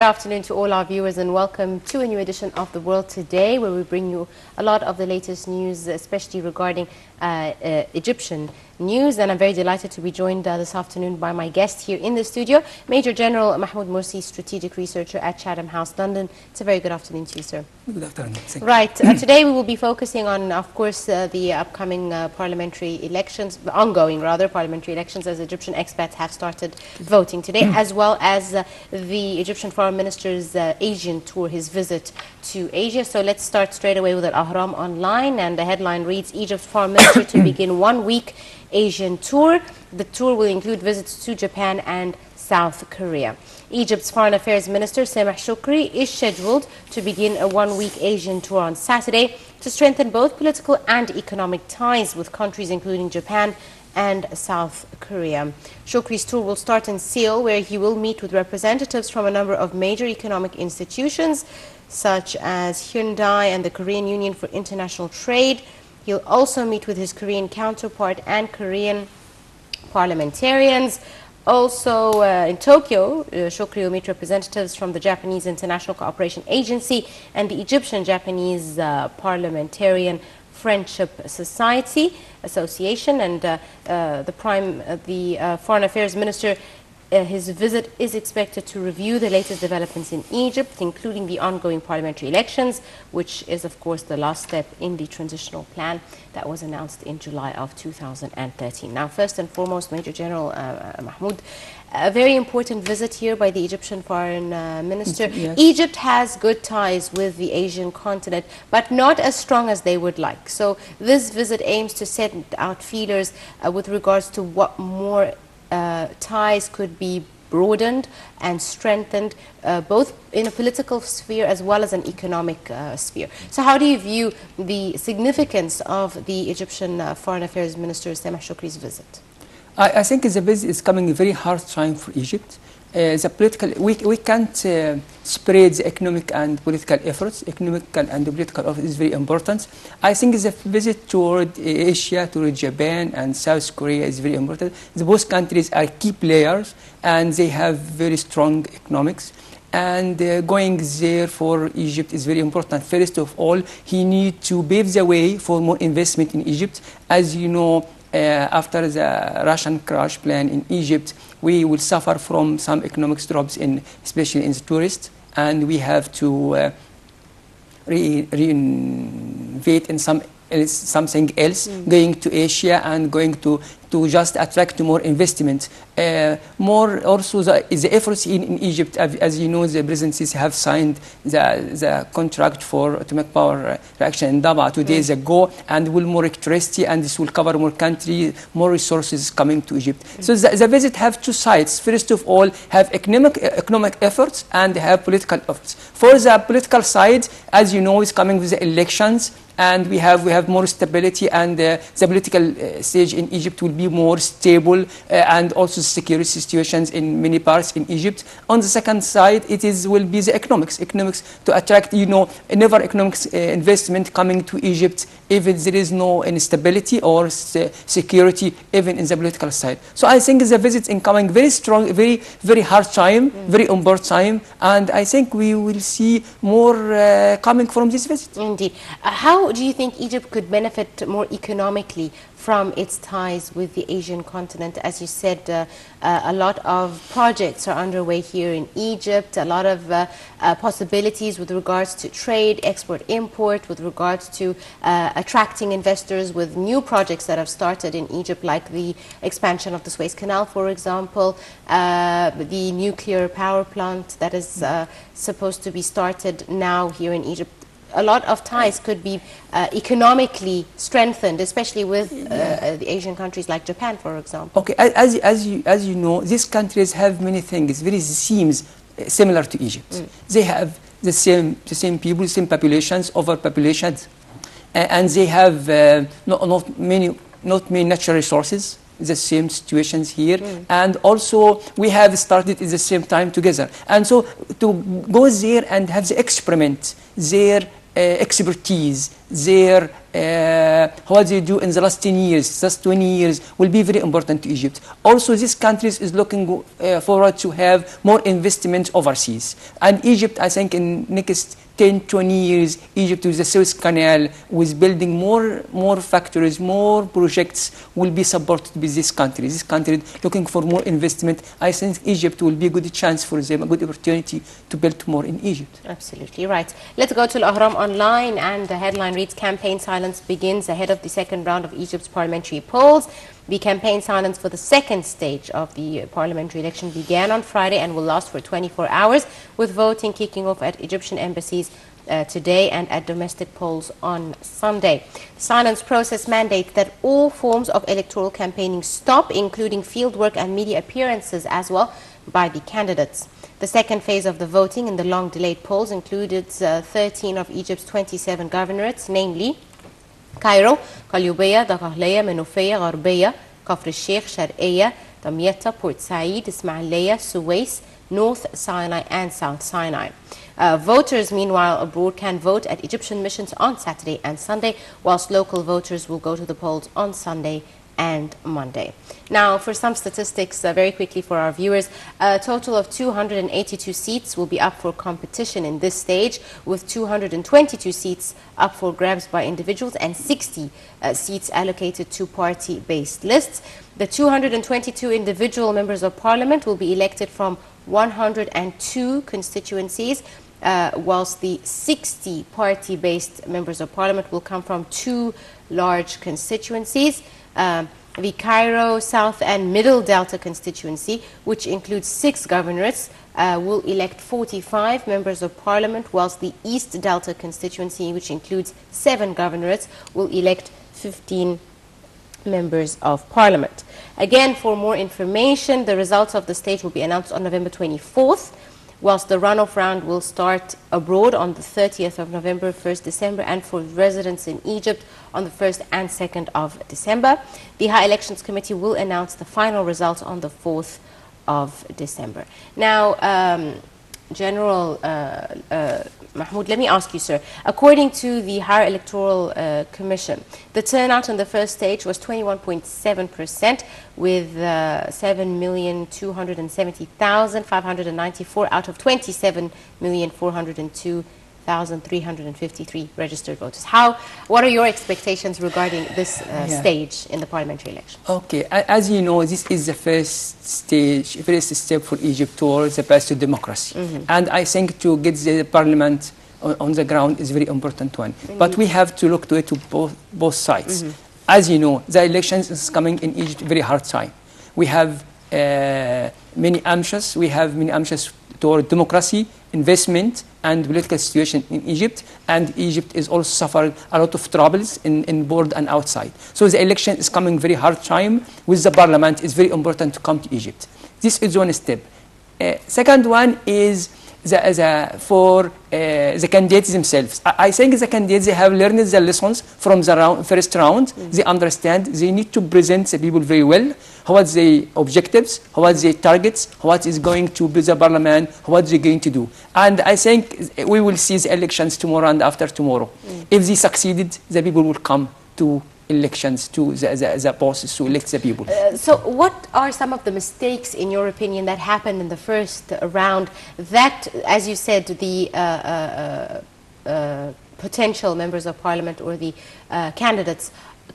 Good afternoon to all our viewers and welcome to a new edition of The World Today, where we bring you a lot of the latest news, especially regarding Egyptian news. And I'm very delighted to be joined this afternoon by my guest here in the studio, Major General Mahmoud Morsi, Strategic Researcher at Chatham House, London. It's a very good afternoon to you, sir. Good afternoon. Right. Today we will be focusing on, of course, the upcoming parliamentary elections, the ongoing, rather, parliamentary elections, as Egyptian expats have started voting today, as well as the Egyptian Foreign Minister's Asian tour, his visit to Asia. So let's start straight away with Al-Ahram Online, and the headline reads, Egypt's Foreign Minister to begin one-week Asian tour. The tour will include visits to Japan and South Korea. Egypt's Foreign Affairs Minister Sameh Shoukry is scheduled to begin a one-week Asian tour on Saturday to strengthen both political and economic ties with countries including Japan and South Korea. Shoukry's tour will start in Seoul, where he will meet with representatives from a number of major economic institutions such as Hyundai and the Korean Union for International Trade. He'll also meet with his Korean counterpart and Korean parliamentarians. Also in Tokyo, Shoukry will meet representatives from the Japanese International Cooperation Agency and the Egyptian-Japanese Parliamentarian Friendship Society Association, and the Foreign Affairs Minister, his visit is expected to review the latest developments in Egypt, including the ongoing parliamentary elections, which is, of course, the last step in the transitional plan that was announced in July of 2013. Now, first and foremost, Major General Mahmoud, a very important visit here by the Egyptian Foreign Minister. Yes. Egypt has good ties with the Asian continent, but not as strong as they would like. So this visit aims to set out feelers with regards to what more ties could be broadened and strengthened, both in a political sphere as well as an economic sphere. So how do you view the significance of the Egyptian Foreign Affairs Minister Sameh Shoukry's visit? I think the visit is coming a very hard time for Egypt. We can't spread the economic and political efforts. Economical and political effort is very important. I think the visit toward Asia, toward Japan and South Korea is very important. Both countries are key players and they have very strong economics. And going there for Egypt is very important. First of all, he needs to pave the way for more investment in Egypt. As you know, after the Russian crash plan in Egypt, we will suffer from some economic drops, especially in the tourists, and we have to reinvest in something else, going to Asia and going to just attract more investment. More also the efforts in Egypt, as you know, the presidencies have signed the contract for atomic power reaction in Daba 2 days ago, and will more electricity, and this will cover more country, more resources coming to Egypt. So the visit have two sides. First of all, have economic efforts and have political efforts. For the political side, as you know, is coming with the elections, and we have more stability, and the political stage in Egypt will be more stable, and also security situations in many parts in Egypt. On the second side, will be the economics to attract, never economics investment coming to Egypt if there is no instability or security, even in the political side. So I think the visit is coming very strong, very hard time, very important time, and I think we will see more coming from this visit. Indeed. How do you think Egypt could benefit more economically from its ties with the Asian continent? As you said, a lot of projects are underway here in Egypt, a lot of possibilities with regards to trade, export, import, with regards to attracting investors with new projects that have started in Egypt, like the expansion of the Suez Canal, for example, the nuclear power plant that is supposed to be started now here in Egypt. A lot of ties could be economically strengthened, especially with the Asian countries like Japan, for example. Okay, as you know, these countries have many things, seems similar to Egypt. They have the same people, same populations, overpopulations, and they have not many natural resources. The same situations here, and also we have started at the same time together, and so to go there and have the experiment their expertise, their what they do in the last 10 years, last 20 years will be very important to Egypt. Also, these countries is looking forward to have more investment overseas. And Egypt, I think in next 10, 20 years, Egypt with the Suez Canal, with building more factories, more projects will be supported by this country. This country looking for more investment. I think Egypt will be a good chance for them, a good opportunity to build more in Egypt. Absolutely right. Let's go to Al-Ahram Online, and the headline reads, campaign silence begins ahead of the second round of Egypt's parliamentary polls. The campaign silence for the second stage of the parliamentary election began on Friday and will last for 24 hours, with voting kicking off at Egyptian embassies today and at domestic polls on Sunday. The silence process mandates that all forms of electoral campaigning stop, including fieldwork and media appearances as well by the candidates. The second phase of the voting in the long-delayed polls included 13 of Egypt's 27 governorates, namely Cairo, Qalyubia, Daghliya, Menoufiya, Gharbiya, Kafr al-Sheikh, Sharqiya, Damietta, Port Said, Ismailia, Suwais, North Sinai and South Sinai. Voters, meanwhile, abroad can vote at Egyptian missions on Saturday and Sunday, whilst local voters will go to the polls on Sunday and Monday. Now, for some statistics, very quickly for our viewers, a total of 282 seats will be up for competition in this stage, with 222 seats up for grabs by individuals and 60 seats allocated to party-based lists. The 222 individual members of parliament will be elected from 102 constituencies, whilst the 60 party-based members of parliament will come from 2 large constituencies. The Cairo, South and Middle Delta constituency, which includes 6 governorates, will elect 45 members of parliament, whilst the East Delta constituency, which includes 7 governorates, will elect 15 members of parliament. Again, for more information, the results of the stage will be announced on November 24th, whilst the runoff round will start abroad on the 30th of November, 1st December, and for residents in Egypt on the 1st and 2nd of December. The High Elections Committee will announce the final results on the 4th of December. Now, General Mahmoud, let me ask you, sir, according to the Higher Electoral Commission, the turnout in the first stage was 21.7%, with 7,270,594 out of 27,402,353 registered voters. What are your expectations regarding this stage in the parliamentary election? Okay, as you know, this is the first step for Egypt towards the path to democracy. And I think to get the parliament on the ground is a very important one. But we have to look to it to both sides. As you know, the elections is coming in Egypt very hard time. We have many anxious toward democracy, investment and political situation in Egypt, and Egypt is also suffering a lot of troubles in board and outside. So the election is coming very hard time with the parliament. It's very important to come to Egypt. This is one step. Second one is for the candidates themselves. I think the candidates, they have learned the lessons from the first round. They understand they need to present the people very well. What the objectives, what the targets, what is going to be the parliament, what they're going to do. And I think we will see the elections tomorrow and after tomorrow. If they succeeded, the people will come to elections, to the process to elect the people. So what are some of the mistakes, in your opinion, that happened in the first round that, as you said, the potential members of parliament or the candidates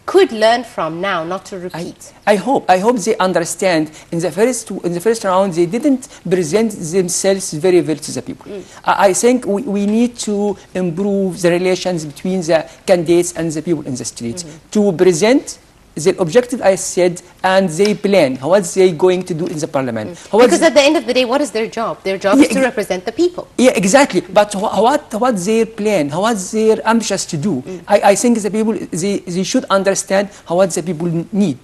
could learn from now, not to repeat? I hope they understand. In the first round, they didn't present themselves very well to the people. I think we need to improve the relations between the candidates and the people in the street to present the objective, I said, and they plan what they're going to do in the parliament. Because at the end of the day, what is their job? Their job is to represent the people. Yeah, exactly. But what their plan, what they're ambitious to do, I think the people, they should understand what the people need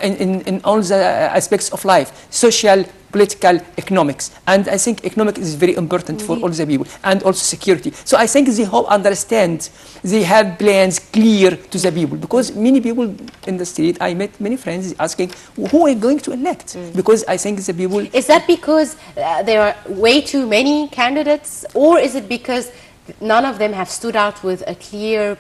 in all the aspects of life, social, political, economics. And I think economic is very important for all the people, and also security. So I think they all understand, they have plans clear to the people, because many people in the street, I met many friends asking, who are going to elect? Because I think the people... Is that because there are way too many candidates, or is it because none of them have stood out with a clear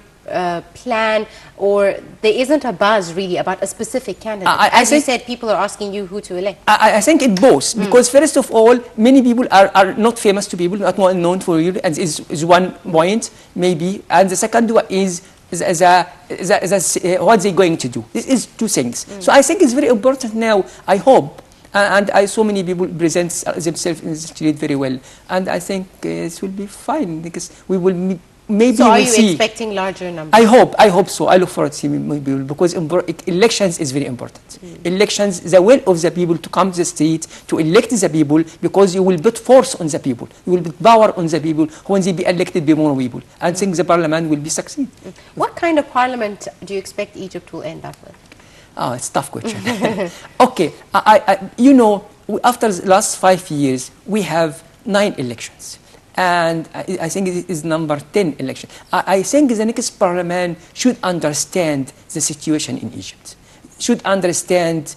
plan, or there isn't a buzz really about a specific candidate. As you said, people are asking you who to elect. I think it both, because first of all, many people are not famous to people, not well known for you, and is one point maybe, and the second one is what they're going to do. This is two things. So I think it's very important now, I hope, and I saw many people present themselves in the street very well, and I think it will be fine, because we will maybe so are we'll you see. expecting larger numbers? I hope so. I look forward to seeing more people, because elections is very important. Elections, the will of the people to come to the street, to elect the people, because you will put force on the people. You will put power on the people. When they be elected by more people, and think the parliament will be succeed. What kind of parliament do you expect Egypt will end up with? Oh, it's a tough question. Okay, you know, after the last 5 years, we have 9 elections. And I think it is number 10 election. I think the next parliament should understand the situation in Egypt, should understand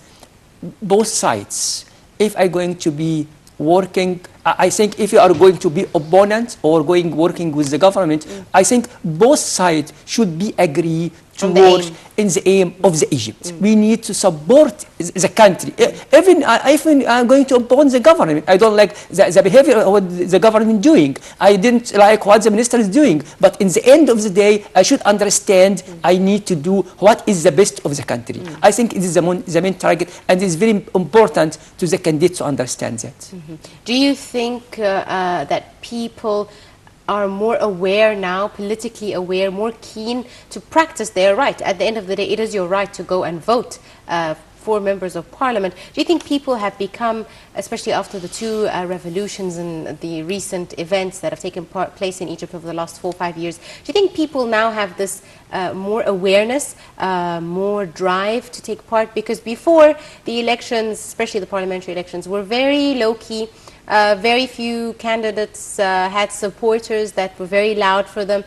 both sides. If I'm going to be working, I think if you are going to be opponent or working with the government, I think both sides should be agree to work in the aim of the Egypt. We need to support the country. Even I'm going to oppose the government. I don't like the behavior of what the government doing. I didn't like what the minister is doing. But in the end of the day, I should understand I need to do what is the best of the country. I think it is the main target, and it is very important to the candidates to understand that. Do you think that people are more aware now, politically aware, more keen to practice their right? At the end of the day, it is your right to go and vote for members of parliament. Do you think people have become, especially after the 2 revolutions and the recent events that have taken place in Egypt over the last 4 or 5 years, do you think people now have this more awareness, more drive to take part? Because before, the elections, especially the parliamentary elections, were very low-key. Very few candidates had supporters that were very loud for them.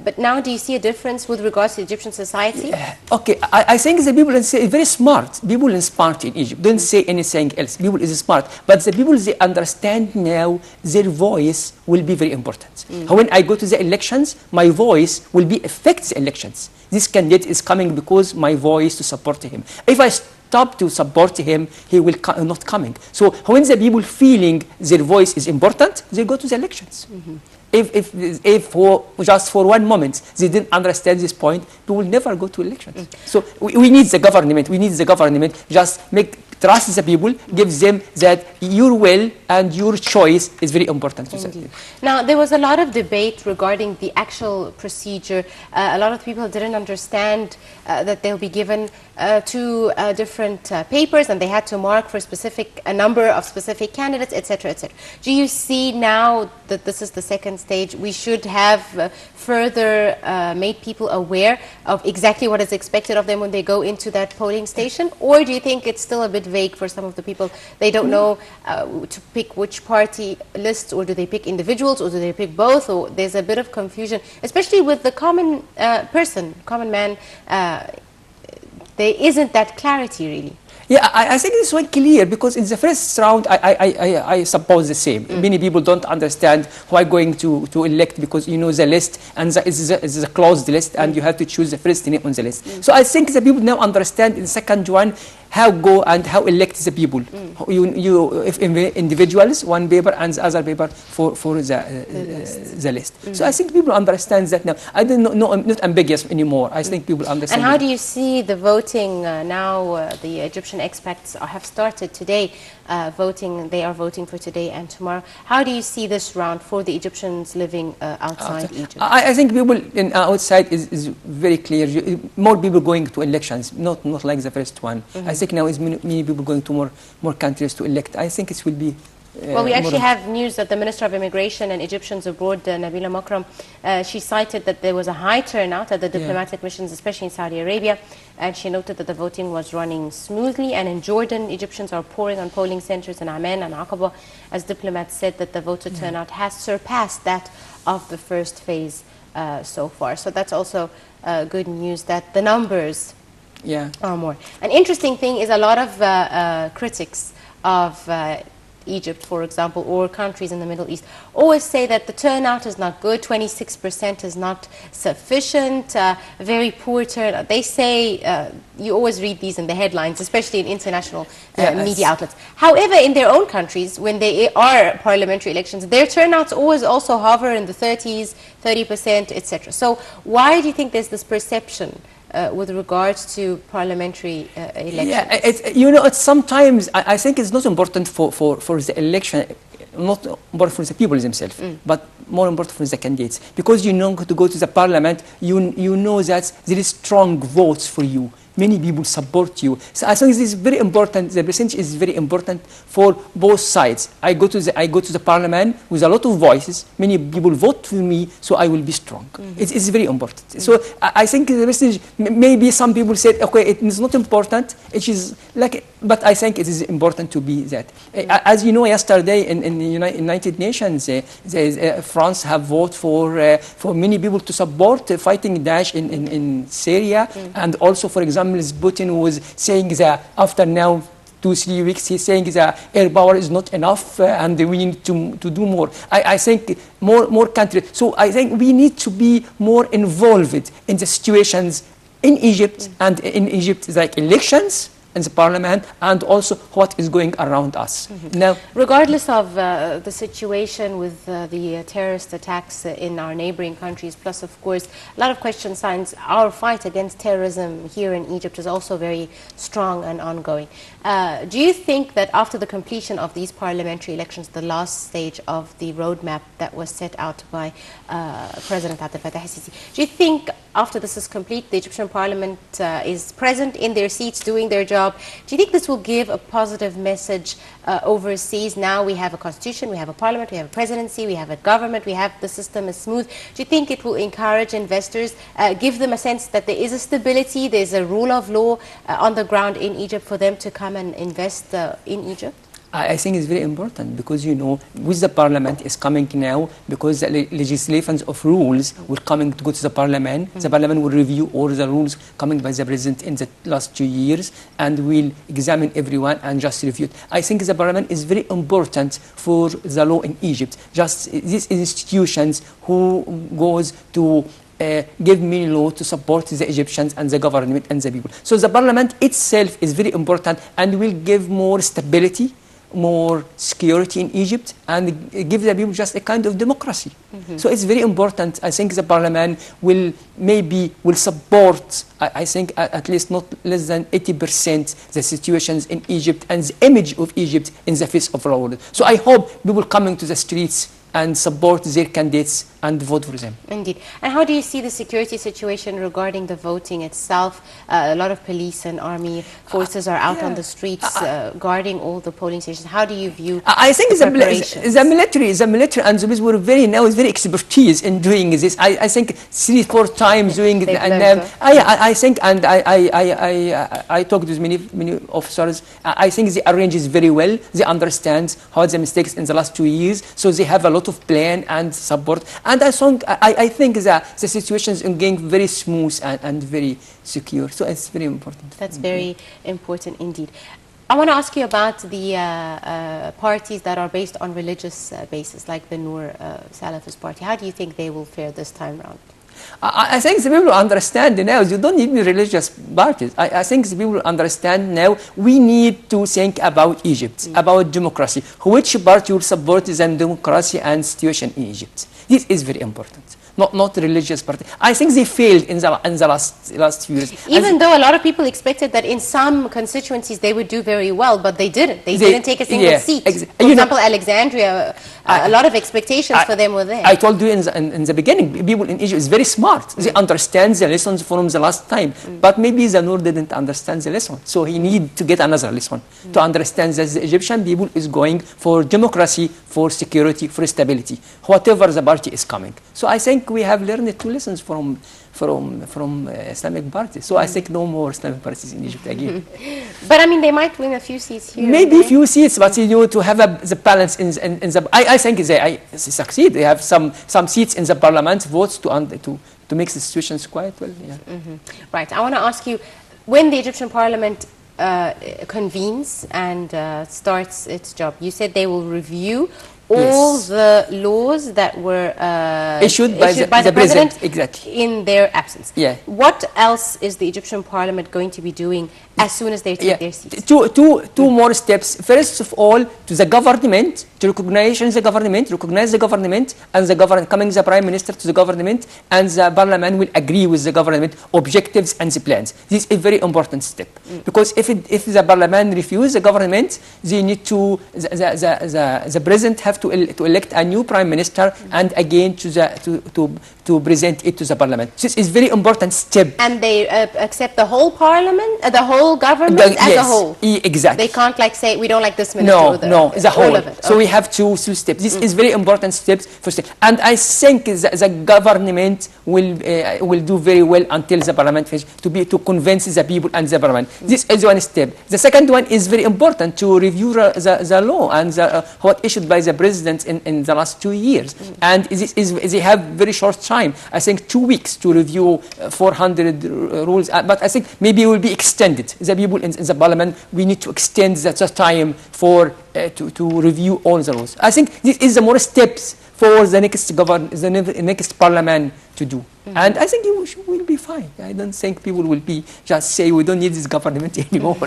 But now, do you see a difference with regards to Egyptian society? Okay, I think the people say very smart. People are smart in Egypt. Don't say anything else. People is smart. But the people, they understand now their voice will be very important. When I go to the elections, my voice will be affect the elections. This candidate is coming because my voice to support him. If I stop to support him, he will not coming. So when the people feeling their voice is important, they go to the elections. If for just for one moment they didn't understand this point, they will never go to elections. So we need the government. We need the government just trust the people, give them that your will and your choice is very important to them. Now, there was a lot of debate regarding the actual procedure. A lot of people didn't understand that they'll be given 2 different papers, and they had to mark for a number of specific candidates, etc., etc. Do you see now that this is the second stage, we should have further made people aware of exactly what is expected of them when they go into that polling station? Or do you think it's still a bit vague for some of the people? They don't know to pick which party list, or do they pick individuals, or do they pick both? Or there's a bit of confusion, especially with the common common man. There isn't that clarity really. Yeah, I think this one clear, because in the first round, I suppose the same. Many people don't understand who are going to elect, because you know the list, and it's a closed list, and you have to choose the first name on the list. So I think the people now understand in the second one how go and how elect the people. If individuals, one paper, and the other paper for the list. So I think people understand that now. I don't know, I'm not ambiguous anymore. I think people understand. And how do you see the voting now? The Egyptian expats have started today voting. They are voting for today and tomorrow. How do you see this round for the Egyptians living outside Egypt? I think people outside is very clear. More people going to elections, not like the first one. I think now is many people going to more countries to elect. I think it will be. Well, we actually have news that the Minister of Immigration and Egyptians Abroad, Nabila Makram, she cited that there was a high turnout at the diplomatic missions, especially in Saudi Arabia, and she noted that the voting was running smoothly. And in Jordan, Egyptians are pouring on polling centers in Amman and Aqaba, as diplomats said that the voter turnout has surpassed that of the first phase so far. So that's also good news that the numbers are more. An interesting thing is a lot of critics of Egypt, for example, or countries in the Middle East, always say that the turnout is not good, 26% is not sufficient, very poor turnout. They say, you always read these in the headlines, especially in international media outlets. However, in their own countries, when there are parliamentary elections, their turnouts always also hover in the 30s, 30%, etc. So why do you think there's this perception with regards to parliamentary elections? Yeah, it's sometimes, I think it's not important for the election, not important for the people themselves, but more important for the candidates. Because you know, to go to the parliament, you know that there is strong votes for you. Many people support you. So I think this is very important. The percentage is very important for both sides. I go to the parliament with a lot of voices. Many people vote for me, so I will be strong. It's very important. So I think the message, maybe some people said, okay, it is not important. It is like, but I think it is important to be that. As you know, yesterday in the United Nations, France have voted for many people to support fighting Daesh in Syria, and also, for example, Putin was saying that after now 2-3 weeks, he's saying that air power is not enough and we need to do more. I think more countries. So I think we need to be more involved in the situations in Egypt, and in Egypt, like elections in the parliament, and also what is going around us. Now, regardless of the situation with the terrorist attacks in our neighboring countries, plus of course a lot of question signs, our fight against terrorism here in Egypt is also very strong and ongoing. Do you think that after the completion of these parliamentary elections, the last stage of the roadmap that was set out by President Abdel Fattah al-Sisi, do you think after this is complete, the Egyptian parliament is present in their seats doing their job? Do you think this will give a positive message overseas? Now we have a constitution, we have a parliament, we have a presidency, we have a government, the system is smooth. Do you think it will encourage investors, give them a sense that there is a stability, there's a rule of law on the ground in Egypt for them to come and invest in Egypt? I think it's very important because, with the parliament is coming now, because the legislations of rules will coming to go to the parliament. The parliament will review all the rules coming by the president in the last 2 years and will examine everyone and just review it. I think the parliament is very important for the law in Egypt. Just these institutions who goes to give many law to support the Egyptians and the government and the people. So the parliament itself is very important and will give more stability, more security in Egypt, and give the people just a kind of democracy. So it's very important. I think the parliament will support, I think at least not less than 80% the situations in Egypt and the image of Egypt in the face of the world. So I hope people coming to the streets and support their candidates and vote for them. Indeed. And how do you see the security situation regarding the voting itself? A lot of police and army forces are out on the streets guarding all the polling stations. How do you view I think the military and the police were very expertise in doing this. I think 3-4 times doing it. And I think, and I talked with many officers. I think they arrange it very well. They understand how the mistakes in the last 2 years. So they have a lot of plan and support. And I think that the situation is going very smooth and very secure. So it's very important. That's very important indeed. I want to ask you about the parties that are based on religious basis, like the Noor Salafist party. How do you think they will fare this time around? I think the people understand now, you don't need religious parties. I think the people understand now we need to think about Egypt, about democracy. Which party will support the democracy and situation in Egypt? This is very important. Not religious party. I think they failed in the last few years. Even though a lot of people expected that in some constituencies they would do very well, but they didn't. They didn't take a single seat. For example, Alexandria, a lot of expectations for them were there. I told you in the beginning, people in Egypt is very smart. They understand the lessons from the last time, but maybe the Noor didn't understand the lesson. So he need to get another lesson to understand that the Egyptian people is going for democracy, for security, for stability, whatever the party is coming. So I think we have learned 2 lessons from Islamic parties. So I think no more Islamic parties in Egypt again. But I mean, they might win a few seats here. Maybe a few seats, but to have the balance in the. I think they succeed. They have some seats in the parliament, votes to make the situations quite well. Yeah. Right. I want to ask you, when the Egyptian parliament convenes and starts its job, you said they will review all the laws that were issued by the president, exactly, in their absence. Yeah. What else is the Egyptian parliament going to be doing as soon as they take their seats? Two more steps. First of all, to the government, to recognize the government, and the prime minister to the government, and the parliament will agree with the government objectives and the plans. This is a very important step, because if the parliament refuses the government, they need to the president have to elect a new prime minister and again to present it to the parliament. This is very important step. And they accept the whole parliament, the whole government as a whole. Exactly. They can't like say we don't like this minister. No, the whole. Of it. So we have two steps. This is very important steps. First, and I think the government will do very well until the parliament to convince the people and the parliament. This is one step. The second one is very important, to review the law and what issued by the president in the last 2 years. And they have very short time. I think 2 weeks to review 400 rules. But I think maybe it will be extended. The people in the parliament, we need to extend the time for to review all the rules. I think this is the more steps for the next parliament to do. And I think it will be fine. I don't think people will be just say we don't need this government anymore.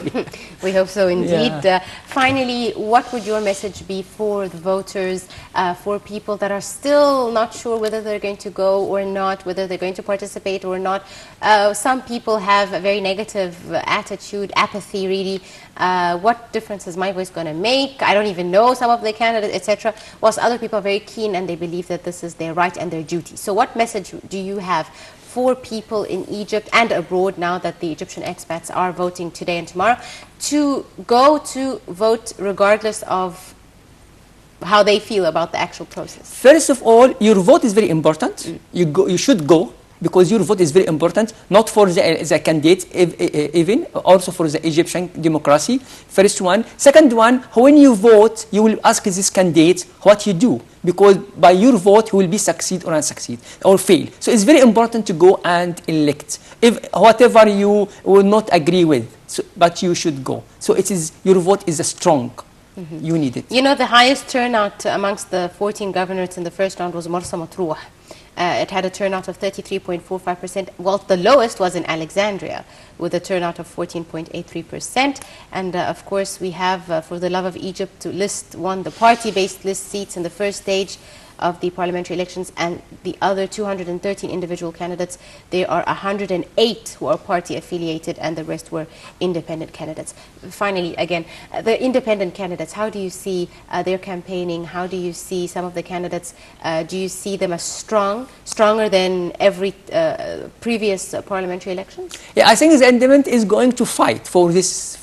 We hope so indeed. Yeah. Finally, what would your message be for the voters, for people that are still not sure whether they're going to go or not, whether they're going to participate or not? Some people have a very negative attitude, apathy really. What difference is my voice going to make? I don't even know some of the candidates, etc. Whilst other people are very keen and they believe that this is their right and their duty. So what message do you have for people in Egypt and abroad, now that the Egyptian expats are voting today and tomorrow, to go to vote regardless of how they feel about the actual process? First of all, your vote is very important. You should go, because your vote is very important, not for the candidate, even also for the Egyptian democracy. First one. Second one, when you vote, you will ask this candidate what you do, because by your vote, he will be succeed or unsucceed or fail. So it's very important to go and elect, if whatever you will not agree with, but you should go. So your vote is strong. You need it. You know, the highest turnout amongst the 14 governorates in the first round was Marsa Matruh. It had a turnout of 33.45%, whilst the lowest was in Alexandria with a turnout of 14.83%. And of course, we have, for the love of Egypt, list one, the party-based list seats in the first stage of the parliamentary elections, and the other 213 individual candidates. There are 108 who are party affiliated and the rest were independent candidates. Finally, again, the independent candidates, how do you see their campaigning? How do you see some of the candidates? Do you see them as stronger than every previous parliamentary elections? Yeah, I think the independent is going to fight for this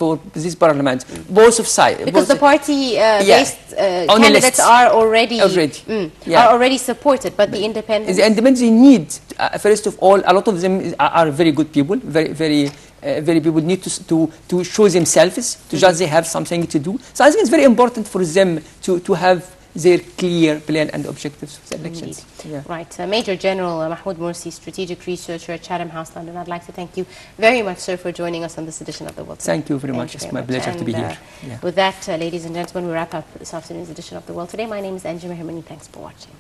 parliament, both of sides. Because the party-based candidates are already supported, but the independents... The independents, they need, first of all, a lot of them are very good people, very people need to show themselves, to just they have something to do. So I think it's very important for them to have their clear plan and objectives for the elections. Yeah. Right. Major General Mahmoud Morsi, strategic researcher at Chatham House, London. I'd like to thank you very much, sir, for joining us on this edition of The World Today. Thank you very much. It's my pleasure to be here. With that, ladies and gentlemen, we wrap up this afternoon's edition of The World Today. My name is Anjuma Hermani. Thanks for watching.